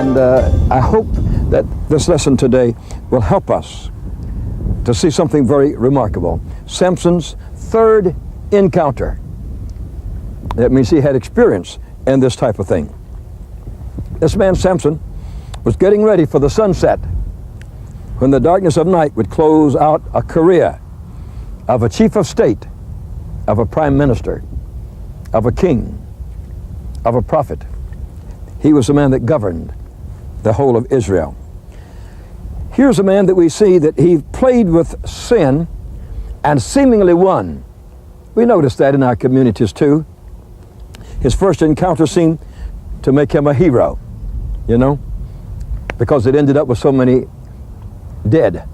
And I hope that this lesson today will help us to see something very remarkable. Samson's third encounter. That means he had experience in this type of thing. This man Samson was getting ready for the sunset, when the darkness of night would close out a career of a chief of state, of a prime minister, of a king, of a prophet. He was a man that governed the whole of Israel. Here's a man that we see that he played with sin and seemingly won. We notice that in our communities too. His first encounter seemed to make him a hero, you know, because it ended up with so many dead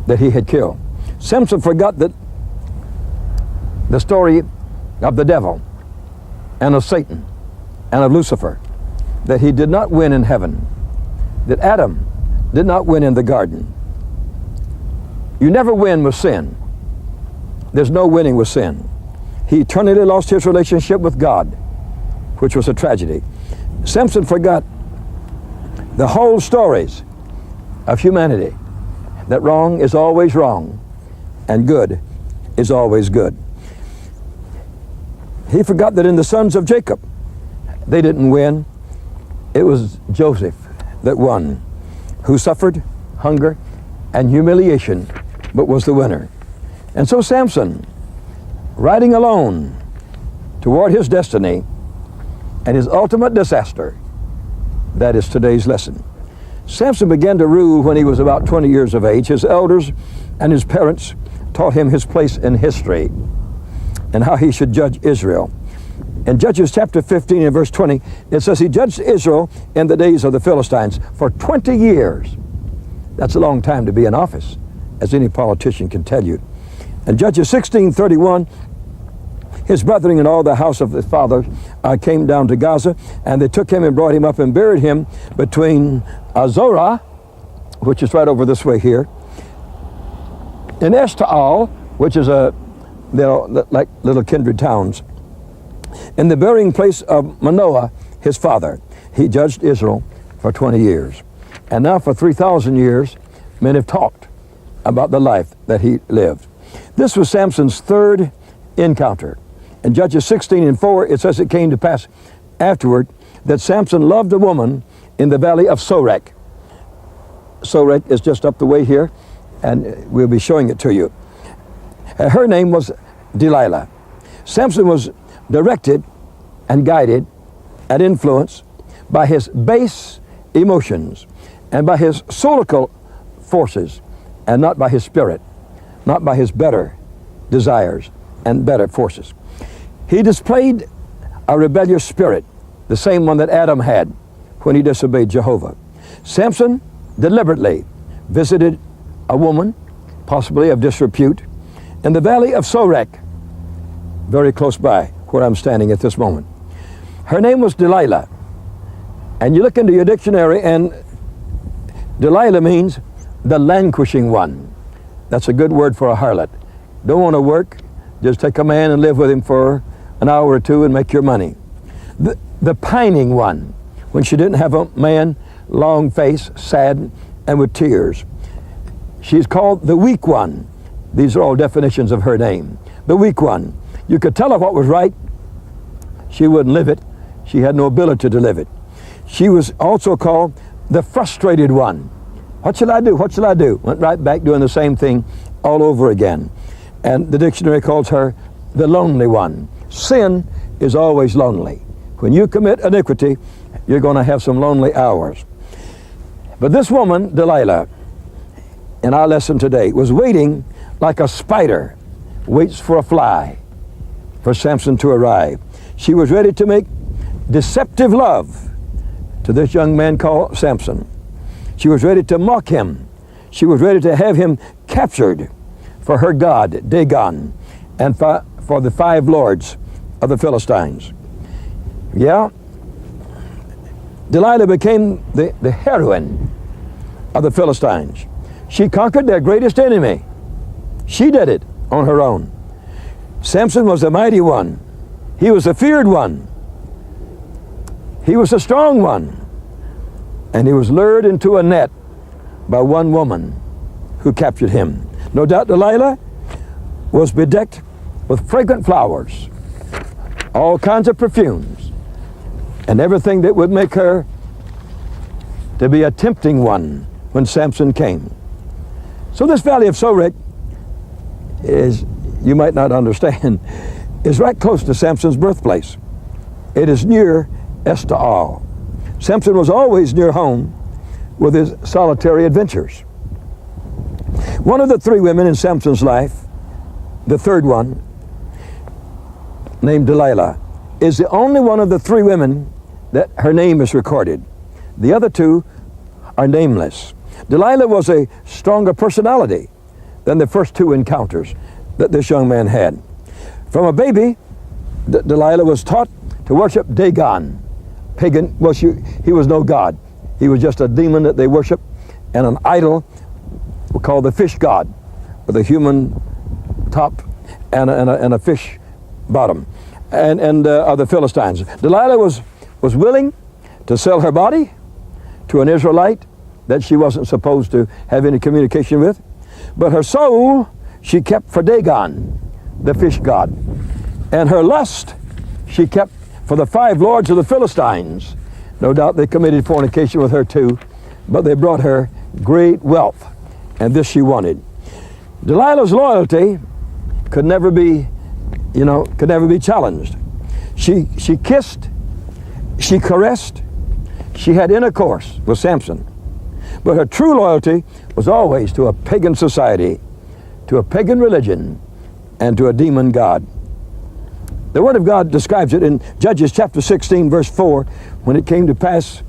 that he had killed. Samson forgot that the story of the devil and of Satan and of Lucifer, that he did not win in heaven, that Adam did not win in the garden. You never win with sin. There's no winning with sin. He eternally lost his relationship with God, which was a tragedy. Samson forgot the whole stories of humanity, that wrong is always wrong and good is always good. He forgot that in the sons of Jacob, they didn't win. It was Joseph that won, who suffered hunger and humiliation, but was the winner. And so Samson, riding alone toward his destiny and his ultimate disaster, that is today's lesson. Samson began to rule when he was about 20 years of age. His elders and his parents taught him his place in history and how he should judge Israel. In Judges chapter 15 and verse 20, it says he judged Israel in the days of the Philistines for 20 years. That's a long time to be in office, as any politician can tell you. In Judges 16:31, his brethren and all the house of his father came down to Gaza, and they took him and brought him up and buried him between Zorah, which is right over this way here, and Eshtaol, which is like little kindred towns, in the burying place of Manoah, his father. He judged Israel for 20 years. And now for 3,000 years, men have talked about the life that he lived. This was Samson's third encounter. In Judges 16:4, it says it came to pass afterward that Samson loved a woman in the valley of Sorek. Sorek is just up the way here, and we'll be showing it to you. Her name was Delilah. Samson was directed and guided and influenced by his base emotions and by his soulical forces, and not by his spirit, not by his better desires and better forces. He displayed a rebellious spirit, the same one that Adam had when he disobeyed Jehovah. Samson deliberately visited a woman, possibly of disrepute, in the valley of Sorek, very close by where I'm standing at this moment. Her name was Delilah. And you look into your dictionary, and Delilah means the languishing one. That's a good word for a harlot. Don't want to work, just take a man and live with him for an hour or two and make your money. The pining one, when she didn't have a man, long face, sad, and with tears. She's called the weak one. These are all definitions of her name. The weak one. You could tell her what was right. She wouldn't live it. She had no ability to live it. She was also called the frustrated one. What shall I do? What shall I do? Went right back doing the same thing all over again. And the dictionary calls her the lonely one. Sin is always lonely. When you commit iniquity, you're going to have some lonely hours. But this woman, Delilah, in our lesson today, was waiting like a spider waits for a fly for Samson to arrive. She was ready to make deceptive love to this young man called Samson. She was ready to mock him. She was ready to have him captured for her god, Dagon, and for the 5 lords of the Philistines. Yeah, Delilah became the heroine of the Philistines. She conquered their greatest enemy. She did it on her own. Samson was a mighty one. He was a feared one. He was a strong one. And he was lured into a net by one woman who captured him. No doubt Delilah was bedecked with fragrant flowers, all kinds of perfumes, and everything that would make her to be a tempting one when Samson came. So this valley of Sorek is, you might not understand, is right close to Samson's birthplace. It is near Estaol. Samson was always near home with his solitary adventures. One of the three women in Samson's life, the third one, named Delilah, is the only one of the three women that her name is recorded. The other two are nameless. Delilah was a stronger personality than the first two encounters that this young man had. From a baby, Delilah was taught to worship Dagon. Pagan, well, he was no god. He was just a demon that they worshiped, and an idol called the fish god, with a human top and a fish bottom, and of the Philistines. Delilah was willing to sell her body to an Israelite that she wasn't supposed to have any communication with, but her soul she kept for Dagon, the fish god, and her lust she kept for the five lords of the Philistines. No doubt they committed fornication with her too, but they brought her great wealth, and this she wanted. Delilah's loyalty could never be challenged. She kissed, she caressed, she had intercourse with Samson, but her true loyalty was always to a pagan society, to a pagan religion, and to a demon god. The Word of God describes it in Judges chapter 16, verse 4, when it came to pass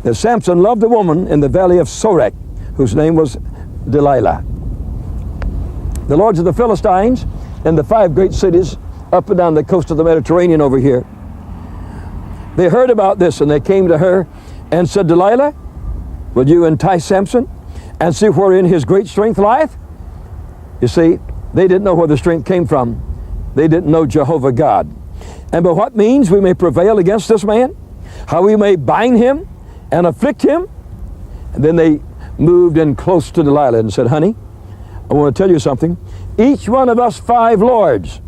that Samson loved a woman in the valley of Sorek, whose name was Delilah. The lords of the Philistines and the five great cities up and down the coast of the Mediterranean over here, they heard about this, and they came to her and said, Delilah, will you entice Samson and see wherein his great strength lieth? You see, they didn't know where the strength came from. They didn't know Jehovah God. And by what means we may prevail against this man, how we may bind him and afflict him. And then they moved in close to Delilah and said, honey, I want to tell you something. Each one of us five lords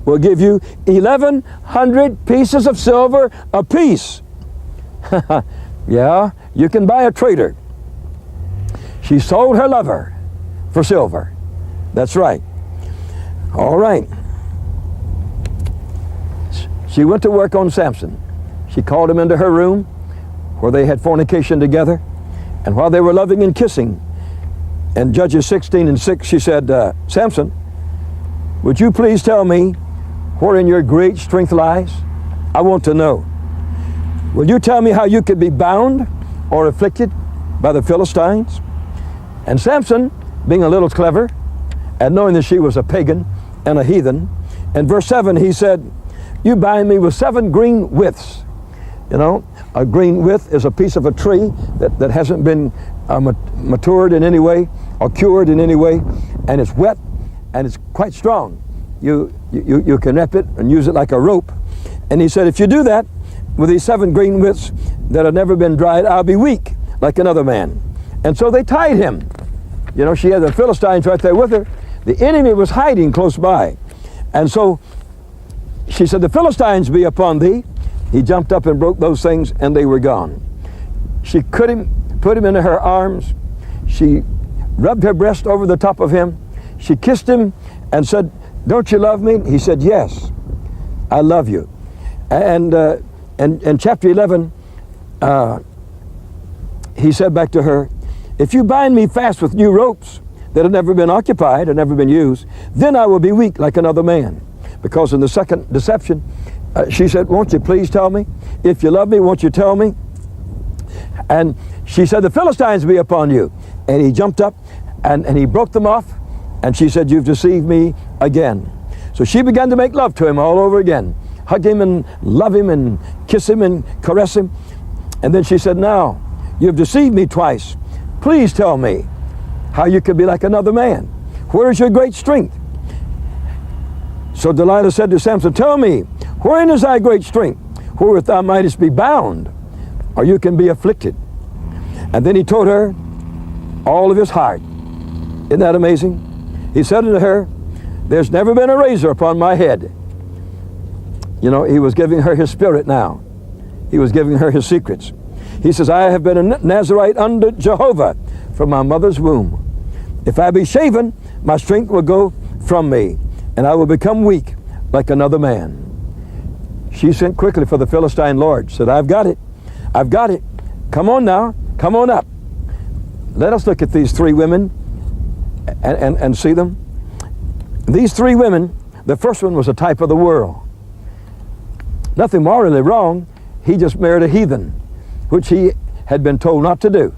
will give you 1,100 pieces of silver apiece. Yeah, you can buy a traitor. She sold her lover for silver. That's right. All right. She went to work on Samson. She called him into her room where they had fornication together. And while they were loving and kissing, in Judges 16 and 6, she said, Samson, would you please tell me wherein your great strength lies? I want to know. Will you tell me how you could be bound or afflicted by the Philistines? And Samson, being a little clever, and knowing that she was a pagan and a heathen, in verse 7 he said, you bind me with 7 green withs. You know, a green withe is a piece of a tree that hasn't been matured in any way or cured in any way, and it's wet and it's quite strong. You can wrap it and use it like a rope. And he said, if you do that with these 7 green withs that have never been dried, I'll be weak like another man. And so they tied him. You know, she had the Philistines right there with her. The enemy was hiding close by. And so she said, the Philistines be upon thee. He jumped up and broke those things, and they were gone. She put him into her arms. She rubbed her breast over the top of him. She kissed him and said, don't you love me? He said, yes, I love you. And chapter 11, he said back to her, if you bind me fast with new ropes that have never been occupied and never been used, then I will be weak like another man. Because in the second deception, she said, won't you please tell me? If you love me, won't you tell me? And she said, the Philistines be upon you. And he jumped up and he broke them off. And she said, you've deceived me again. So she began to make love to him all over again. Hug him and love him and kiss him and caress him. And then she said, now, you've deceived me twice. Please tell me how you could be like another man. Where is your great strength? So Delilah said to Samson, tell me, wherein is thy great strength, wherewith thou mightest be bound, or you can be afflicted? And then he told her all of his heart. Isn't that amazing? He said unto her, there's never been a razor upon my head. You know, he was giving her his spirit now. He was giving her his secrets. He says, I have been a Nazarite unto Jehovah from my mother's womb. If I be shaven, my strength will go from me, and I will become weak like another man. She sent quickly for the Philistine lord, said, I've got it. I've got it. Come on now. Come on up. Let us look at these three women and see them. These three women, the first one was a type of the world. Nothing morally wrong. He just married a heathen, which he had been told not to do.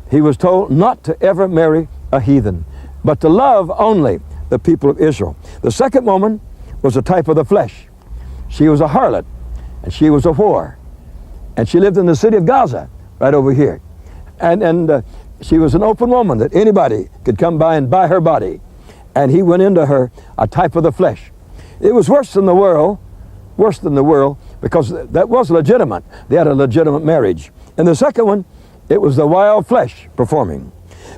He was told not to ever marry a heathen, but to love only the people of Israel. The second woman was a type of the flesh. She was a harlot, and she was a whore. And she lived in the city of Gaza, right over here. And she was an open woman that anybody could come by and buy her body. And he went into her, a type of the flesh. It was worse than the world, because that was legitimate. They had a legitimate marriage. And the second one, it was the wild flesh performing.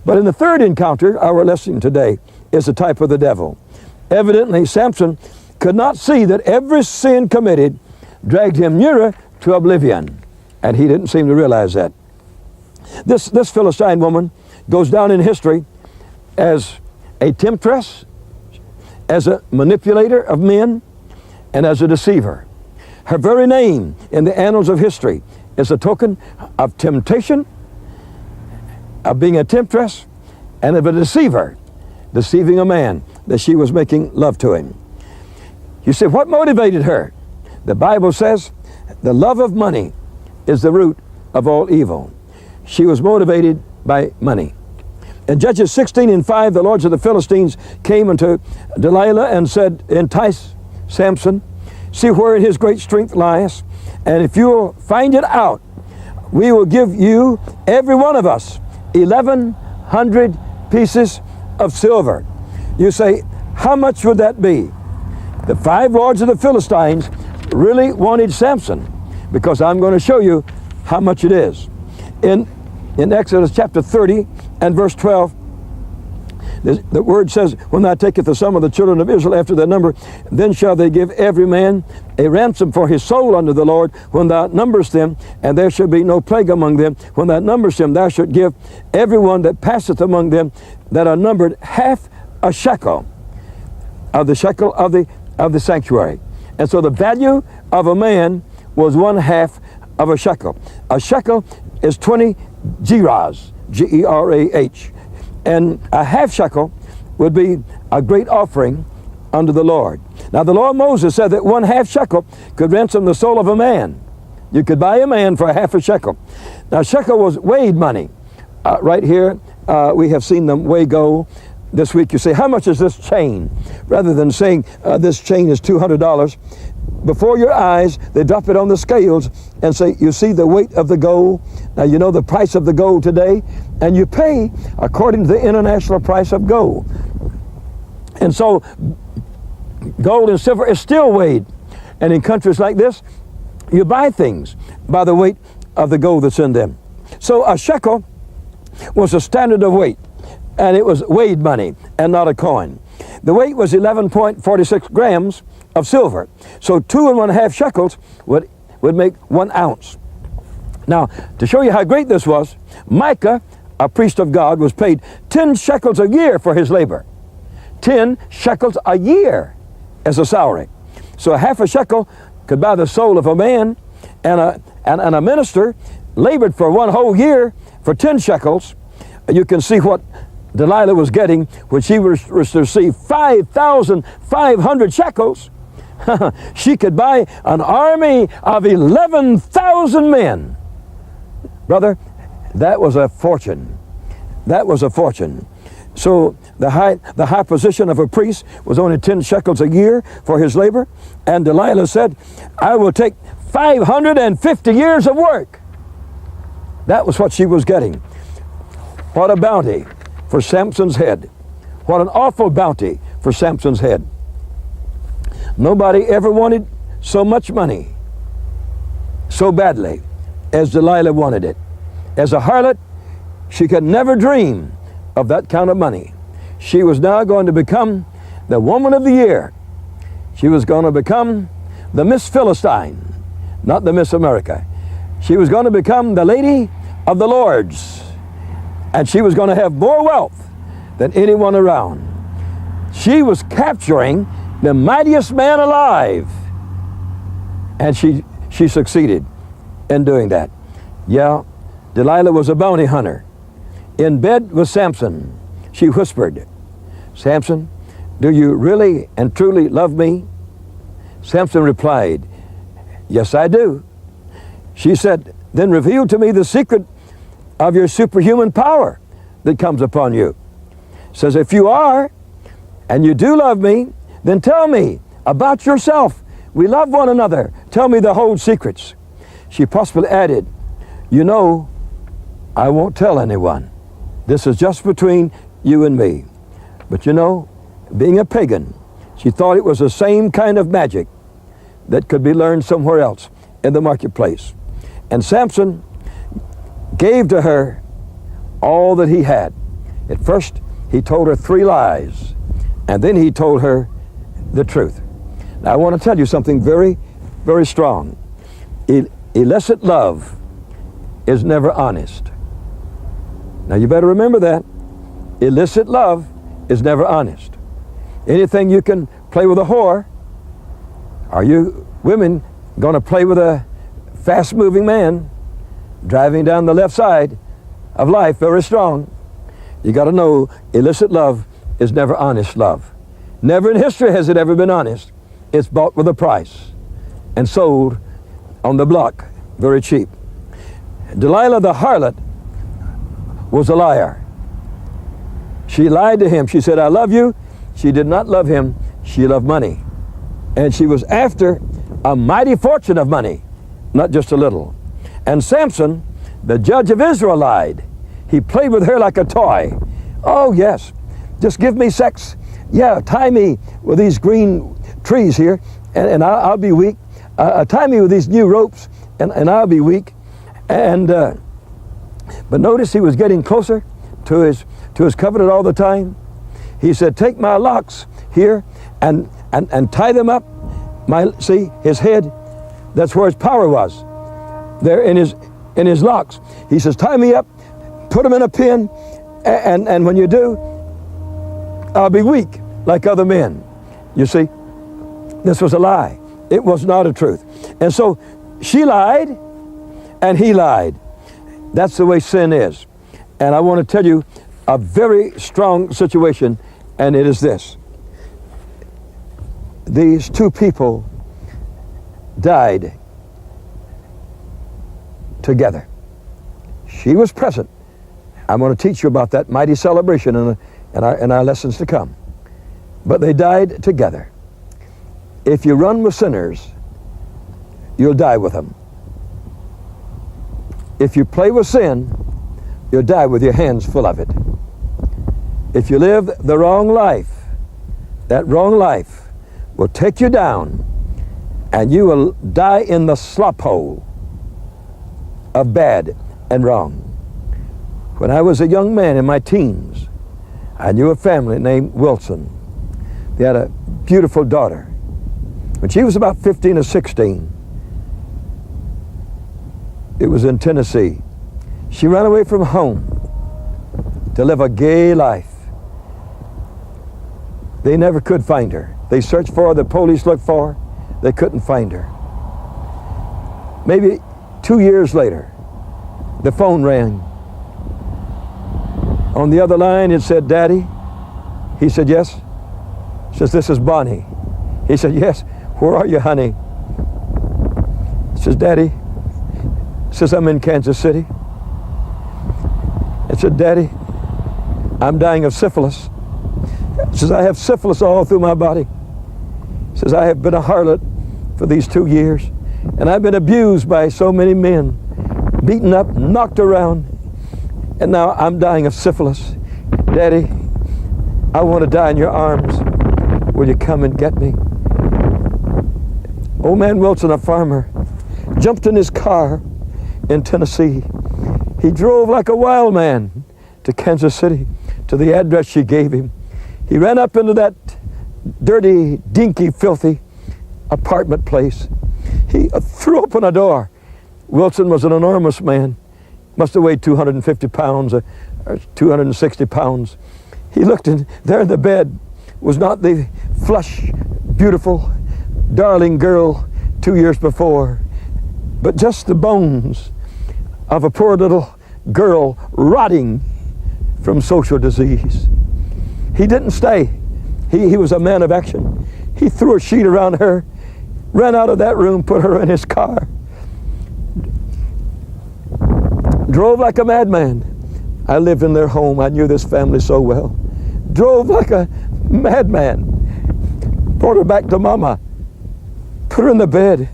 But in the third encounter, our lesson today is a type of the devil. Evidently, Samson could not see that every sin committed dragged him nearer to oblivion. And he didn't seem to realize that. This Philistine woman goes down in history as a temptress, as a manipulator of men, and as a deceiver. Her very name in the annals of history is a token of temptation, of being a temptress, and of a deceiver, deceiving a man that she was making love to him. You say, what motivated her? The Bible says the love of money is the root of all evil. She was motivated by money. In Judges 16:5, the lords of the Philistines came unto Delilah and said, entice Samson, see wherein his great strength lies, and if you will find it out, we will give you, every one of us, 1,100 pieces of silver. You say, how much would that be? The 5 lords of the Philistines really wanted Samson, because I'm going to show you how much it is. In Exodus chapter 30 and verse 12, the word says, when thou takest the sum of the children of Israel after their number, then shall they give every man a ransom for his soul unto the Lord when thou numberest them, and there shall be no plague among them. When thou numberest them, thou shalt give every one that passeth among them that are numbered half a shekel of the shekel of the sanctuary. And so the value of a man was 1/2 of a shekel. A shekel is 20 gerahs, G-E-R-A-H. And a half shekel would be a great offering unto the Lord. Now the law of Moses said that 1/2 shekel could ransom the soul of a man. You could buy a man for 1/2 a shekel. Now shekel was weighed money. Right here we have seen them weigh gold. This week you say, how much is this chain? Rather than saying this chain is $200, before your eyes they drop it on the scales and say, you see the weight of the gold? Now you know the price of the gold today, and you pay according to the international price of gold. And so gold and silver is still weighed. And in countries like this, you buy things by the weight of the gold that's in them. So a shekel was a standard of weight, and it was weighed money and not a coin. The weight was 11.46 grams of silver. So 2 1/2 shekels would make 1 ounce. Now, to show you how great this was, Micah, a priest of God, was paid 10 shekels a year for his labor. 10 shekels a year as a salary. So 1/2 a shekel could buy the soul of a man, and a minister labored for 1 whole year for 10 shekels. You can see what Delilah was getting when she was to receive 5,500 shekels. She could buy an army of 11,000 men. Brother, that was a fortune. That was a fortune. So the high position of a priest was only 10 shekels a year for his labor. And Delilah said, I will take 550 years of work. That was what she was getting. What a bounty for Samson's head. What an awful bounty for Samson's head. Nobody ever wanted so much money so badly as Delilah wanted it. As a harlot, she could never dream of that kind of money. She was now going to become the woman of the year. She was going to become the Miss Philistine, not the Miss America. She was going to become the lady of the Lords, and she was going to have more wealth than anyone around. She was capturing the mightiest man alive, and she succeeded in doing that. Yeah, Delilah was a bounty hunter. In bed with Samson, she whispered, "Samson, do you really and truly love me?" Samson replied, "Yes, I do." She said, "Then reveal to me the secret of your superhuman power that comes upon you." Says, "If you are, and you do love me, then tell me about yourself. We love one another. Tell me the whole secrets." She possibly added, "You know, I won't tell anyone. This is just between you and me." But you know, being a pagan, she thought it was the same kind of magic that could be learned somewhere else in the marketplace. And Samson gave to her all that he had. At first, he told her 3 lies, and then he told her the truth. Now, I want to tell you something very, very strong. Illicit love is never honest. Now, you better remember that. Illicit love is never honest. Anything you can play with a whore, are you women going to play with a fast-moving man driving down the left side of life very strong? You got to know illicit love is never honest love. Never in history has it ever been honest. It's bought with a price and sold on the block very cheap. Delilah the harlot was a liar. She lied to him. She said, "I love you." She did not love him. She loved money. And she was after a mighty fortune of money, not just a little. And Samson, the judge of Israel, lied. He played with her like a toy. "Oh, yes, just give me sex. Yeah, tie me with these green trees here, and I'll be weak. Tie me with these new ropes, and I'll be weak." But notice he was getting closer to his covenant all the time. He said, "Take my locks here and tie them up." See, his head, that's where his power was. There in his locks. He says, "Tie me up, put them in a pin, and when you do, I'll be weak like other men." You see, this was a lie. It was not a truth. And so she lied and he lied. That's the way sin is. And I want to tell you a very strong situation, and it is this. These 2 people died together. She was present. I'm going to teach you about that mighty celebration in our lessons to come. But they died together. If you run with sinners, you'll die with them. If you play with sin, you'll die with your hands full of it. If you live the wrong life, that wrong life will take you down, and you will die in the slop hole of bad and wrong. When I was a young man in my teens, I knew a family named Wilson. They had a beautiful daughter. When she was about 15 or 16, it was in Tennessee. She ran away from home to live a gay life. They never could find her. They searched for her, the police looked for her, they couldn't find her. Maybe 2 years later, the phone rang. On the other line, it said, "Daddy?" He said, "Yes." She says, "This is Bonnie." He said, "Yes." "Where are you, honey?" She says, "Daddy." Says, "I'm in Kansas City." I said, "Daddy, I'm dying of syphilis." Says, "I have syphilis all through my body." Says, "I have been a harlot for these 2 years, and I've been abused by so many men, beaten up, knocked around, and now I'm dying of syphilis. Daddy, I want to die in your arms. Will you come and get me?" Old man Wilson, a farmer, jumped in his car in Tennessee. He drove like a wild man to Kansas City, to the address she gave him. He ran up into that dirty, dinky, filthy apartment place. He threw open a door. Wilson was an enormous man. Must have weighed 250 pounds or 260 pounds. He looked in, there in the bed was not the flush, beautiful, darling girl 2 years before, but just the bones of a poor little girl rotting from social disease. He didn't stay. He was a man of action. He threw a sheet around her, ran out of that room, put her in his car, drove like a madman. I lived in their home. I knew this family so well. Drove like a madman. Brought her back to Mama. Put her in the bed.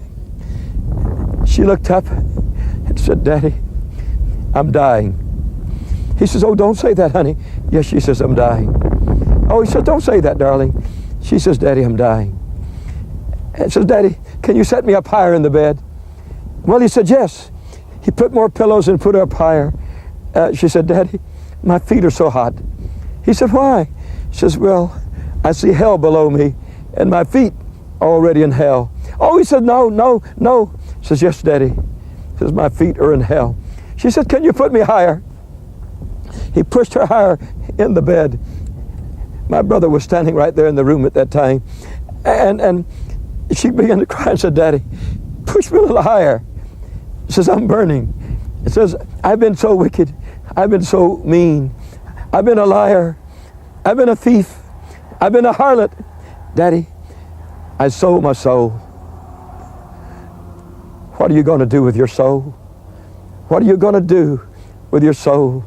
She looked up and said, "Daddy, I'm dying." He says, "Oh, don't say that, honey." Yes, she says, "I'm dying." Oh, he says, "Don't say that, darling." She says, "Daddy, I'm dying." And says, "Daddy, can you set me up higher in the bed?" Well, he said, "Yes." He put more pillows and put her up higher. She said, "Daddy, my feet are so hot." He said, "Why?" She says, "Well, I see hell below me and my feet already in hell." Oh, he said, "No, no, no." He says, "Yes, Daddy." He says, "My feet are in hell." She said, "Can you put me higher?" He pushed her higher in the bed. My brother was standing right there in the room at that time. And she began to cry and said, "Daddy, push me a little higher." She says, "I'm burning." It says, "I've been so wicked. I've been so mean. I've been a liar. I've been a thief. I've been a harlot. Daddy, I sold my soul." What are you going to do with your soul? What are you going to do with your soul?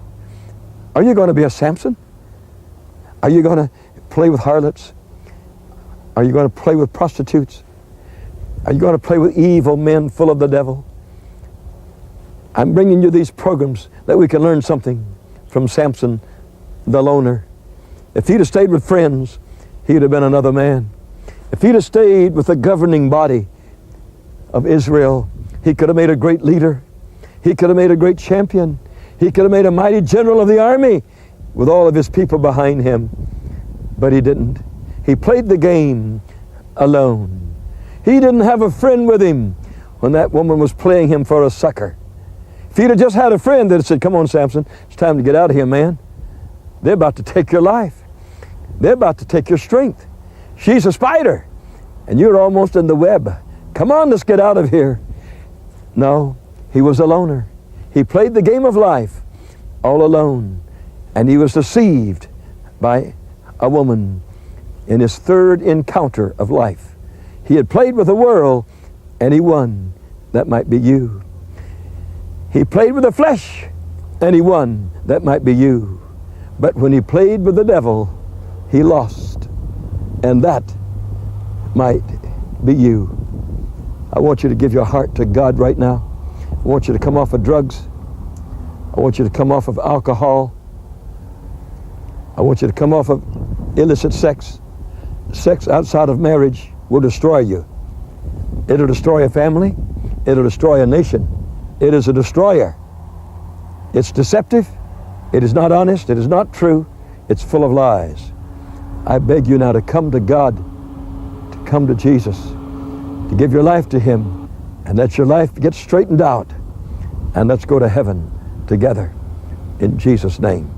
Are you going to be a Samson? Are you going to play with harlots? Are you going to play with prostitutes? Are you going to play with evil men full of the devil? I'm bringing you these programs that we can learn something from Samson, the loner. If he'd have stayed with friends, he'd have been another man. If he'd have stayed with the governing body of Israel, he could have made a great leader. He could have made a great champion. He could have made a mighty general of the army with all of his people behind him. But he didn't. He played the game alone. He didn't have a friend with him when that woman was playing him for a sucker. If he'd have just had a friend that had said, "Come on, Samson, it's time to get out of here, man. They're about to take your life. They're about to take your strength. She's a spider, and you're almost in the web. Come on, let's get out of here." No, he was a loner. He played the game of life all alone, and he was deceived by a woman in his third encounter of life. He had played with the world, and he won. That might be you. He played with the flesh, and he won. That might be you. But when he played with the devil, he lost. And that might be you. I want you to give your heart to God right now. I want you to come off of drugs. I want you to come off of alcohol. I want you to come off of illicit sex. Sex outside of marriage will destroy you. It'll destroy a family. It'll destroy a nation. It is a destroyer. It's deceptive. It is not honest. It is not true. It's full of lies. I beg you now to come to God, to come to Jesus, to give your life to Him, and let your life get straightened out, and let's go to heaven together in Jesus' name.